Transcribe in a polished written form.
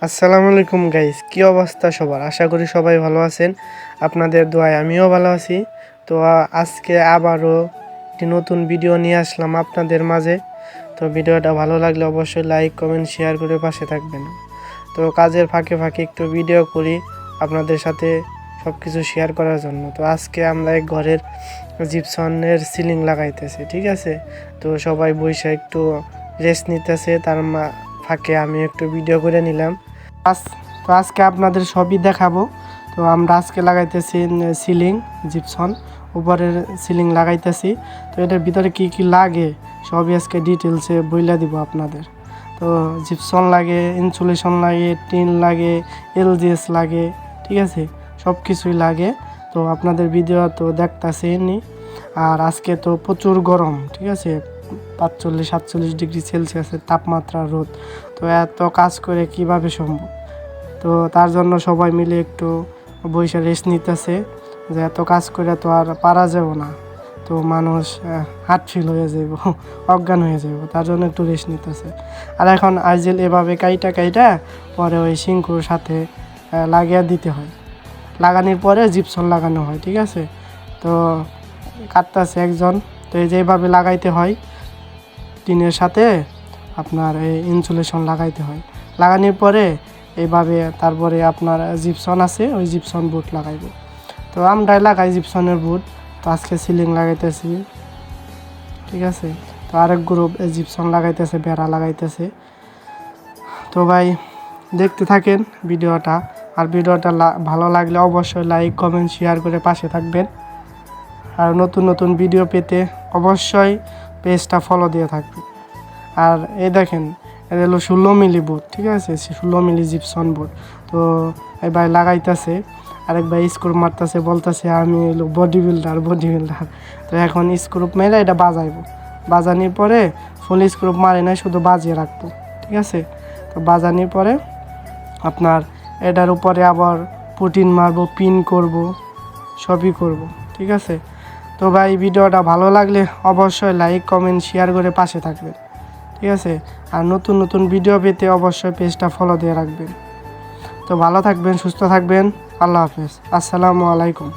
আসসালামু আলাইকুম গাইস, কি অবস্থা সবার? আশা করি সবাই ভালো আছেন। আপনাদের দোয়ায় আমিও ভালো আছি। তো আজকে আবারও একটি নতুন ভিডিও নিয়ে আসলাম আপনাদের মাঝে। তো ভিডিওটা ভালো লাগলে অবশ্যই লাইক কমেন্ট শেয়ার করে পাশে থাকবেন। তো কাজের ফাঁকে ফাঁকে একটু ভিডিও করি আপনাদের সাথে সব কিছু শেয়ার করার জন্য। তো আজকে আমরা এক ঘরের জিপসনের সিলিং লাগাইতেছি, ঠিক আছে। তো সবাই বসে একটু রেস্ট নিতেছে, তার ফাঁকে আমি একটু ভিডিও করে নিলাম। তো আজকে আপনাদের সবই দেখাবো। তো আমরা আজকে লাগাইতেছি সিলিং জিপসন, উপরের সিলিং লাগাইতেছি। তো এটার ভিতরে কি কি লাগে সবই আজকে ডিটেলসে বইলা দিব আপনাদের। তো জিপসন লাগে, ইনসুলেশন লাগে, টিন লাগে, এলজিএস লাগে, ঠিক আছে, সব কিছুই লাগে। তো আপনাদের ভিডিও তো দেখতেছেনই। আর আজকে তো প্রচুর গরম, ঠিক আছে, 45-47 ডিগ্রি সেলসিয়াসের তাপমাত্রা, রোদ। তো এত কাজ করে কিভাবে সম্ভব? তো তার জন্য সবাই মিলে একটু বসে রেস্ট নিতেছে, যে এত কাজ করে তো আর পারা যাব না। তো মানুষ হার্ট ফিল হয়ে যাব, অজ্ঞান হয়ে যাব, তার জন্য একটু রেস্ট নিতেছে। আর এখন আইজেল এভাবে কাইটা পরে ওই শিঙ্কুর সাথে লাগিয়ে দিতে হয়। লাগানোর পরে জিপসন লাগানো হয়, ঠিক আছে। তো কাটতেছে একজন। তো এই যেভাবে লাগাইতে হয়, টিনের সাথে আপনার এই ইনসুলেশন লাগাইতে হয়। লাগানোর পরে এইভাবে তারপরে আপনার জিপসন আছে, ওই জিপসন বুট লাগাইব। তো আমরাই লাগাই জিপসনের বুট। তো আজকে সিলিং লাগাইতেছি, ঠিক আছে। তো আরেক গ্রুপ জিপসন লাগাইতেছে, বেড়া লাগাইতেছে। তো ভাই দেখতে থাকেন ভিডিওটা। আর ভিডিওটা ভালো লাগলে অবশ্যই লাইক কমেন্ট শেয়ার করে পাশে থাকবেন। আর নতুন নতুন ভিডিও পেতে অবশ্যই পেজটা ফলো দিয়ে থাকবেন। আর এই দেখেন, এটা হলো 16 মিলি বোর্ড, ঠিক আছে, 16 মিলি জিপসন বোর্ড। তো এই ভাই লাগাইতেছে, আরেক ভাই স্ক্রু মারতেছে, বলতেছে আমি হলো বডি বিল্ডার। তো এখন স্ক্রু মেরে এটা বাজানোর পরে ফুল স্ক্রু মারে না, শুধু বাজিয়ে রাখবো, ঠিক আছে। তো বাজানোর পরে আপনার এটার উপরে আবার পুটিন মারবো, পিন করব, সবই করব, ঠিক আছে। তো ভাই ভিডিওটা ভালো লাগলে অবশ্যই লাইক কমেন্ট শেয়ার করে পাশে থাকবেন, ঠিক আছে। আর নতুন নতুন ভিডিও পেতে অবশ্যই পেজটা ফলো দিয়ে রাখবেন। তো ভালো থাকবেন, সুস্থ থাকবেন। আল্লাহ হাফেজ, আসসালামু আলাইকুম।